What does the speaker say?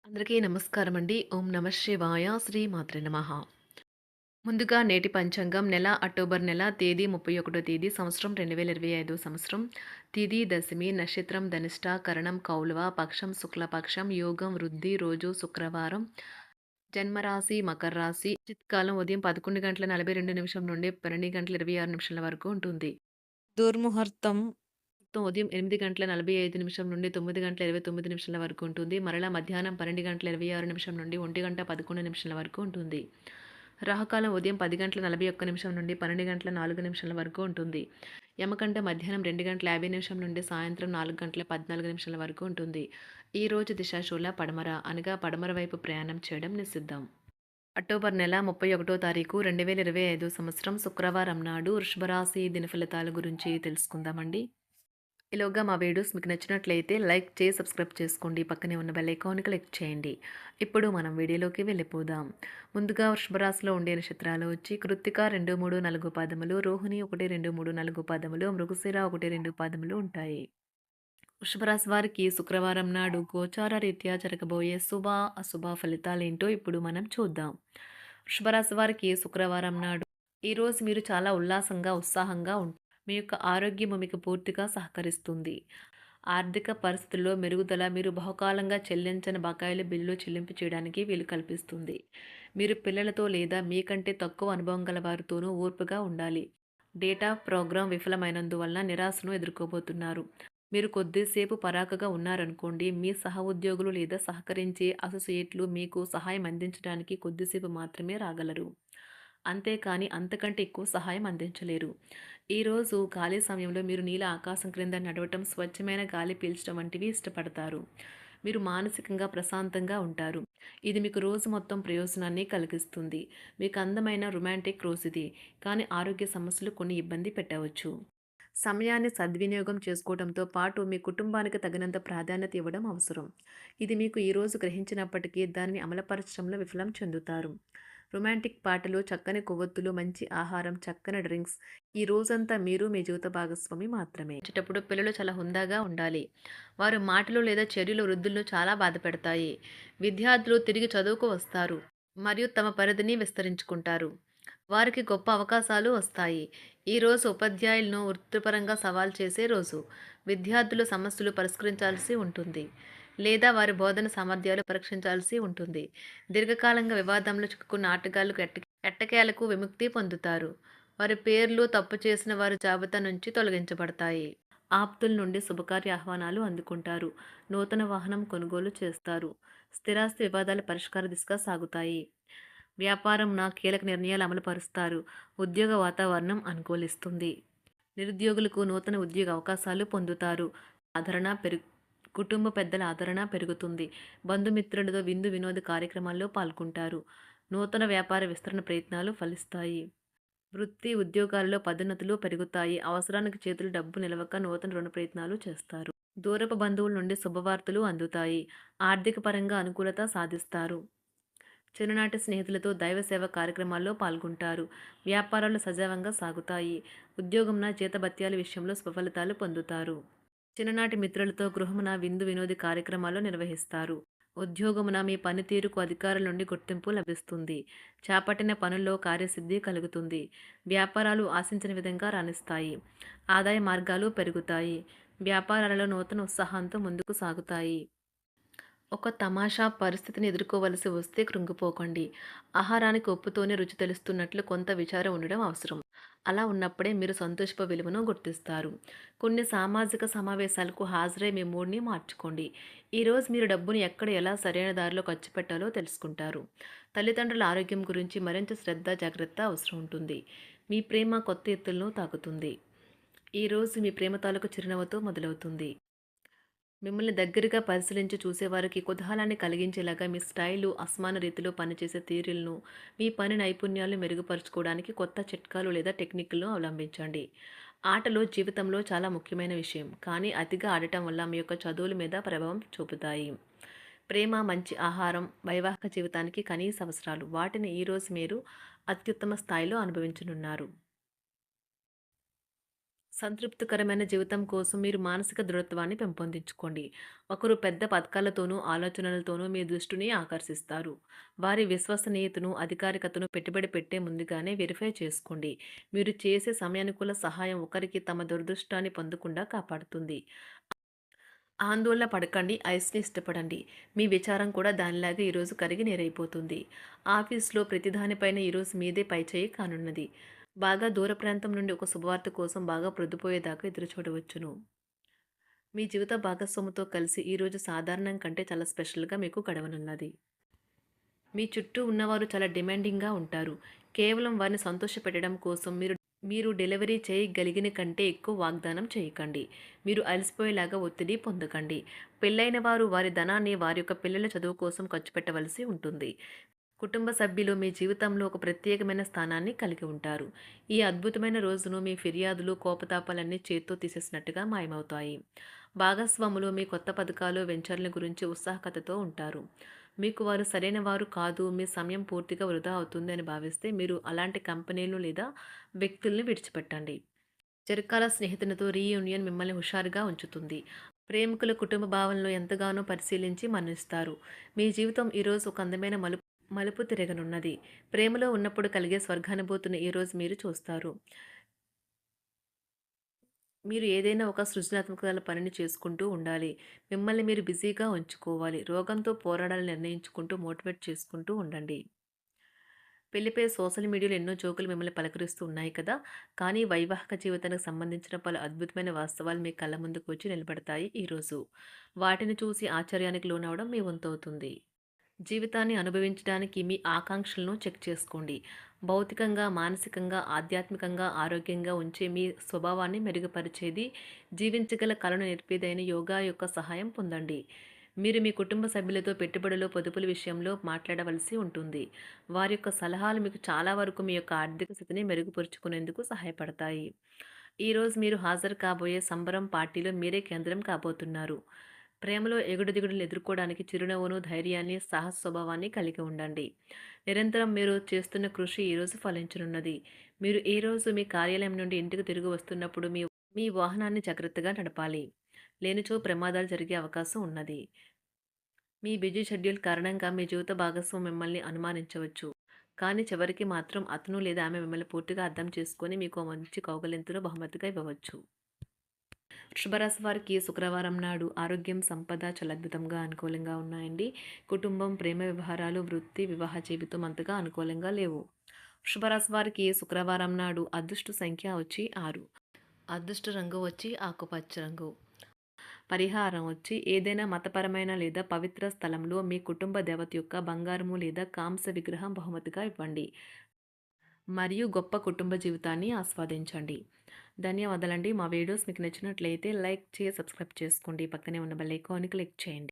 అందరికీ నమస్కారం అండి. ఓం నమ శివాయ. శ్రీ మాత్రే నమః. ముందుగా నేటి పంచాంగం నెల అక్టోబర్ నెల తేదీ 31 తేదీ సంవత్సరం 2025 సంవత్సరం. తిథి దశమి, నక్షత్రం ధనిష్ట, కరణం కౌలవ, పక్షం శుక్లపక్షం, యోగం వృద్ధి, రోజు శుక్రవారం. జన్మరాశి మకర రాశి. చిత్కాలం ఉదయం 11 గంటల 42 నిమిషం నుండి 12 గంటల 26 నిమిషాల వరకు ఉంటుంది. దుర్ముహూర్తం ఉదయం 8 గంటల 45 నిమిషం నుండి 9 గంటల 29 నిమిషాల వరకు ఉంటుంది. మరలా మధ్యాహ్నం 12 గంటల 26 నిమిషం నుండి 1 గంట 11 నిమిషాల వరకు ఉంటుంది. రాహుకాలం ఉదయం 10 గంటల 41 నిమిషం నుండి 12 గంటల 4 నిమిషాల వరకు ఉంటుంది. యమగంట మధ్యాహ్నం 2 గంటల 50 నిమిషం నుండి సాయంత్రం 4 గంటల 14 నిమిషాల వరకు ఉంటుంది. ఈ రోజు దిశాశూల పడమర అనగా పడమర వైపు ప్రయాణం చేయడం నిషిద్ధం. అక్టోబర్ నెల 31 తారీఖు 2025 సంవత్సరం శుక్రవారం నాడు వృషభ రాశి దినఫలితాల గురించి తెలుసుకుందామండి. ఈలోగా మా వీడియోస్ మీకు నచ్చినట్లయితే లైక్ చేసి సబ్స్క్రైబ్ చేసుకోండి. పక్కనే ఉన్న బెల్ ఐకాన్ క్లిక్ చేయండి. ఇప్పుడు మనం వీడియోలోకి వెళ్ళిపోదాం. ముందుగా వృషభ రాశిలో ఉండే నక్షత్రాలు వచ్చి కృత్తిక 2, 3, 4 పాదములు, రోహిణి 1, 2, 3, 4 పాదములు, మృగశిర 1, 2 పాదములు ఉంటాయి. వృషభ రాశి వారికి శుక్రవారం నాడు గోచార రీత్యా జరగబోయే శుభ అశుభ ఫలితాలేంటో ఇప్పుడు మనం చూద్దాం. వృషభ రాశి వారికి శుక్రవారం నాడు ఈరోజు మీరు చాలా ఉల్లాసంగా ఉత్సాహంగా ఉంటారు. మీ యొక్క ఆరోగ్యము మీకు పూర్తిగా సహకరిస్తుంది. ఆర్థిక పరిస్థితుల్లో మెరుగుదల మీరు బహుకాలంగా చెల్లించని బకాయిల బిల్లు చెల్లింపు చేయడానికి వీలు కల్పిస్తుంది. మీరు పిల్లలతో లేదా మీకంటే తక్కువ అనుభవం గల వారితోనూ ఓర్పుగా ఉండాలి. డేటా ప్రోగ్రాం విఫలమైనందువలన నిరాశను ఎదుర్కోబోతున్నారు. మీరు కొద్దిసేపు పరాకగా ఉన్నారనుకోండి, మీ సహోద్యోగులు లేదా సహకరించే అసోసియేట్లు మీకు సహాయం అందించడానికి కొద్దిసేపు మాత్రమే రాగలరు. అంతేకాని అంతకంటే ఎక్కువ సహాయం అందించలేరు. ఈరోజు ఖాళీ సమయంలో మీరు నీల ఆకాశం క్రింద నడవటం, స్వచ్ఛమైన గాలి పీల్చడం వంటివి ఇష్టపడతారు. మీరు మానసికంగా ప్రశాంతంగా ఉంటారు. ఇది మీకు రోజు మొత్తం ప్రయోజనాన్ని కలిగిస్తుంది. మీకు అందమైన రొమాంటిక్ రోజు ఇది. కానీ ఆరోగ్య సమస్యలు కొన్ని ఇబ్బంది పెట్టవచ్చు. సమయాన్ని సద్వినియోగం చేసుకోవడంతో పాటు మీ కుటుంబానికి తగినంత ప్రాధాన్యత ఇవ్వడం అవసరం. ఇది మీకు ఈరోజు గ్రహించినప్పటికీ దానిని అమలుపరచడంలో విఫలం చెందుతారు. రొమాంటిక్ పాటలు, చక్కని కొవ్వొత్తులు, మంచి ఆహారం, చక్కని డ్రింక్స్ ఈ రోజంతా మీరు మీ జీవిత భాగస్వామి మాత్రమే. వచ్చేటప్పుడు పిల్లలు చాలా హుందాగా ఉండాలి. వారి మాటలు లేదా చర్యలు వృద్ధులను చాలా బాధపెడతాయి. విద్యార్థులు తిరిగి చదువుకు వస్తారు మరియు తమ పరిధిని విస్తరించుకుంటారు. వారికి గొప్ప అవకాశాలు వస్తాయి. ఈరోజు ఉపాధ్యాయులను వృత్తిపరంగా సవాల్ చేసే రోజు. విద్యార్థులు సమస్యలు పరిష్కరించాల్సి ఉంటుంది లేదా వారి బోధన సామర్థ్యాలు పరీక్షించాల్సి ఉంటుంది. దీర్ఘకాలంగా వివాదంలో చిక్కుకున్న ఆటగాళ్లు ఎట్టకేలకు విముక్తి పొందుతారు. వారి పేర్లు తప్పు చేసిన వారి జాబితా నుంచి తొలగించబడతాయి. ఆప్తుల నుండి శుభకార్య ఆహ్వానాలు అందుకుంటారు. నూతన వాహనం కొనుగోలు చేస్తారు. స్థిరాస్తి వివాదాల పరిష్కార దిశగా సాగుతాయి. వ్యాపారంన కీలక నిర్ణయాలు అమలు పరుస్తారు. ఉద్యోగ వాతావరణం అనుకూలిస్తుంది. నిరుద్యోగులకు నూతన ఉద్యోగ అవకాశాలు పొందుతారు. ఆదరణ కుటుంబ పెద్దల ఆదరణ పెరుగుతుంది. బంధుమిత్రులతో విందు వినోద కార్యక్రమాల్లో పాల్గొంటారు. నూతన వ్యాపార విస్తరణ ప్రయత్నాలు ఫలిస్తాయి. వృత్తి ఉద్యోగాల్లో పదోన్నతులు పెరుగుతాయి. అవసరానికి చేతులు డబ్బు నిలవక నూతన రుణ ప్రయత్నాలు చేస్తారు. దూరపు బంధువుల నుండి శుభవార్తలు అందుతాయి. ఆర్థిక పరంగా అనుకూలత సాధిస్తారు. చిన్ననాటి స్నేహితులతో దైవ సేవ కార్యక్రమాల్లో పాల్గొంటారు. వ్యాపారాలు సజావంగా సాగుతాయి. ఉద్యోగంన జీతభత్యాల విషయంలో స్వఫలితాలు పొందుతారు. చిన్ననాటి మిత్రులతో గృహమున విందు వినోది కార్యక్రమాలు నిర్వహిస్తారు. ఉద్యోగమున మీ పనితీరుకు అధికారుల నుండి గుర్తింపు లభిస్తుంది. చేపట్టిన పనుల్లో కార్యసిద్ధి కలుగుతుంది. వ్యాపారాలు ఆశించిన విధంగా రాణిస్తాయి. ఆదాయ మార్గాలు పెరుగుతాయి. వ్యాపారాలలో నూతన ఉత్సాహంతో ముందుకు సాగుతాయి. ఒక తమాషా పరిస్థితిని ఎదుర్కోవలసి వస్తే కృంగిపోకండి. ఆహారానికి ఉప్పుతోనే రుచి తెలుస్తున్నట్లు కొంత విచారం ఉండడం అవసరం. అలా ఉన్నప్పుడే మీరు సంతోషపు విలువను గుర్తిస్తారు. కొన్ని సామాజిక సమావేశాలకు హాజరై మీ మూడ్ని మార్చుకోండి. ఈరోజు మీరు డబ్బును ఎక్కడ ఎలా సరైన దారిలో ఖర్చు పెట్టాలో తెలుసుకుంటారు. తల్లిదండ్రుల ఆరోగ్యం గురించి మరింత శ్రద్ధ జాగ్రత్త అవసరం ఉంటుంది. మీ ప్రేమ కొత్త ఎత్తులను తాకుతుంది. ఈరోజు మీ ప్రేమ తాలూకు చిరునవ్వుతో మొదలవుతుంది. మిమ్మల్ని దగ్గరగా పరిశీలించి చూసేవారికి కుతూహలాన్ని కలిగించేలాగా మీ స్టైలు, అసమాన రీతిలో పనిచేసే తీరులను, మీ పని నైపుణ్యాలను మెరుగుపరుచుకోవడానికి కొత్త చిట్కాలు లేదా టెక్నిక్లను అవలంబించండి. ఆటలు జీవితంలో చాలా ముఖ్యమైన విషయం, కానీ అతిగా ఆడటం వల్ల మీ యొక్క చదువుల మీద ప్రభావం చూపుతాయి. ప్రేమ, మంచి ఆహారం వైవాహిక జీవితానికి కనీస అవసరాలు. వాటిని ఈరోజు మీరు అత్యుత్తమ స్థాయిలో అనుభవించనున్నారు. సంతృప్తికరమైన జీవితం కోసం మీరు మానసిక దృఢత్వాన్ని పెంపొందించుకోండి. ఒకరు పెద్ద పథకాలతోనూ, ఆలోచనలతోనూ మీ దృష్టిని ఆకర్షిస్తారు. వారి విశ్వసనీయతను, అధికారికతను పెట్టుబడి పెట్టే ముందుగానే వెరిఫై చేసుకోండి. మీరు చేసే సమయానుకూల సహాయం ఒకరికి తమ దురదృష్టాన్ని పొందకుండా కాపాడుతుంది. ఆందోళన పడకండి, ఐస్‌ని ఇష్టపడండి. మీ విచారం కూడా దానిలాగే ఈరోజు కరిగి నీరైపోతుంది. ఆఫీస్‌లో ప్రతి దానిపైన ఈరోజు మీదే పైచేయి కానున్నది. బాగా దూర ప్రాంతం నుండి ఒక శుభవార్త కోసం బాగా ప్రొద్దుపోయేదాకా ఎదురుచూడవచ్చును. మీ జీవిత భాగస్వామితో కలిసి ఈరోజు సాధారణం కంటే చాలా స్పెషల్‌గా మీకు గడవనున్నది. మీ చుట్టూ ఉన్నవారు చాలా డిమాండింగ్‌గా ఉంటారు. కేవలం వారిని సంతోషపెట్టడం కోసం మీరు డెలివరీ చేయగలిగిన కంటే ఎక్కువ వాగ్దానం చేయకండి. మీరు అలసిపోయేలాగా ఒత్తిడి పొందకండి. పెళ్లైన వారు వారి ధనాన్ని వారి యొక్క పిల్లల చదువు కోసం ఖర్చు పెట్టవలసి ఉంటుంది. కుటుంబ సభ్యులు మీ జీవితంలో ఒక ప్రత్యేకమైన స్థానాన్ని కలిగి ఉంటారు. ఈ అద్భుతమైన రోజును మీ ఫిర్యాదులు, కోపతాపాలన్నీ చేత్తో తీసేసినట్టుగా మాయమవుతాయి. భాగస్వాములు మీ కొత్త పథకాలు, వెంచర్ల గురించి ఉత్సాహకతతో ఉంటారు. మీకు వారు సరైన వారు కాదు, మీ సమయం పూర్తిగా వృధా అవుతుంది అని భావిస్తే మీరు అలాంటి కంపెనీలు లేదా వ్యక్తుల్ని విడిచిపెట్టండి. చిరకాల స్నేహితునితో రీయూనియన్ మిమ్మల్ని హుషారుగా ఉంచుతుంది. ప్రేమికుల కుటుంబ భావనలు ఎంతగానో పరిశీలించి మన్నిస్తారు. మీ జీవితం ఈరోజు ఒక అందమైన మలుపు తిరగనున్నది. ప్రేమలో ఉన్నప్పుడు కలిగే స్వర్గానుభూతిని ఈరోజు మీరు చూస్తారు. మీరు ఏదైనా ఒక సృజనాత్మకతల పనిని చేసుకుంటూ ఉండాలి. మిమ్మల్ని మీరు బిజీగా ఉంచుకోవాలి. రోగంతో పోరాడాలని నిర్ణయించుకుంటూ మోటివేట్ చేసుకుంటూ ఉండండి. పెళ్లిపై సోషల్ మీడియాలో ఎన్నో జోకులు మిమ్మల్ని పలకరిస్తూ ఉన్నాయి కదా! కానీ వైవాహిక జీవితానికి సంబంధించిన పలు అద్భుతమైన వాస్తవాలు మీ కళ్ళ ముందుకు వచ్చి నిలబడతాయి ఈరోజు. వాటిని చూసి ఆశ్చర్యానికి లోనవ్వడం మీ వంతవుతుంది. జీవితాన్ని అనుభవించడానికి మీ ఆకాంక్షలను చెక్ చేసుకోండి. భౌతికంగా, మానసికంగా, ఆధ్యాత్మికంగా ఆరోగ్యంగా ఉంచే మీ స్వభావాన్ని మెరుగుపరిచేది, జీవించగల కళను నేర్పేదైన యోగా యొక్క సహాయం పొందండి. మీరు మీ కుటుంబ సభ్యులతో పెట్టుబడులు, పొదుపుల విషయంలో మాట్లాడవలసి ఉంటుంది. వారి యొక్క సలహాలు మీకు చాలా వరకు మీ యొక్క ఆర్థిక స్థితిని మెరుగుపరుచుకునేందుకు సహాయపడతాయి. ఈరోజు మీరు హాజరు కాబోయే సంబరం పార్టీలో మీరే కేంద్రం కాబోతున్నారు. ప్రేమలో ఎగుడుదిగుడులు ఎదుర్కోవడానికి చిరునవ్వును, ధైర్యాన్ని, సాహస స్వభావాన్ని కలిగి ఉండండి. నిరంతరం మీరు చేస్తున్న కృషి ఈరోజు ఫలించనున్నది. మీరు ఈరోజు మీ కార్యాలయం నుండి ఇంటికి తిరిగి వస్తున్నప్పుడు మీ మీ వాహనాన్ని జాగ్రత్తగా నడపాలి. లేనిచో ప్రమాదాలు జరిగే అవకాశం ఉన్నది. మీ బిజీ షెడ్యూల్ కారణంగా మీ జీవిత భాగస్వామి మిమ్మల్ని అనుమానించవచ్చు. కానీ చివరికి మాత్రం అతను లేదా ఆమె మిమ్మల్ని పూర్తిగా అర్థం చేసుకొని మీకు ఓ మంచి కౌగిలింతను బహుమతిగా ఇవ్వవచ్చు. వృషభరాశి వారికి శుక్రవారం నాడు ఆరోగ్యం, సంపద చాలా అద్భుతంగా అనుకూలంగా ఉన్నాయండి. కుటుంబం, ప్రేమ వ్యవహారాలు, వృత్తి, వివాహ జీవితం అంతగా అనుకూలంగా లేవు. వృషభరాశి వారికి శుక్రవారం నాడు అదృష్ట సంఖ్య వచ్చి 6. అదృష్ట రంగు వచ్చి ఆకుపచ్చ రంగు. పరిహారం వచ్చి ఏదైనా మతపరమైన లేదా పవిత్ర స్థలంలో మీ కుటుంబ దేవత యొక్క బంగారము లేదా కాంస్య విగ్రహం బహుమతిగా ఇవ్వండి. మరియు గొప్ప కుటుంబ జీవితాన్ని ఆస్వాదించండి. ధన్యవాదాలండి. మా వీడియోస్ మీకు నచ్చినట్లయితే లైక్ చేసి, సబ్స్క్రైబ్ చేసుకోండి. పక్కనే ఉన్న బెల్ ఐకాన్ని క్లిక్ చేయండి.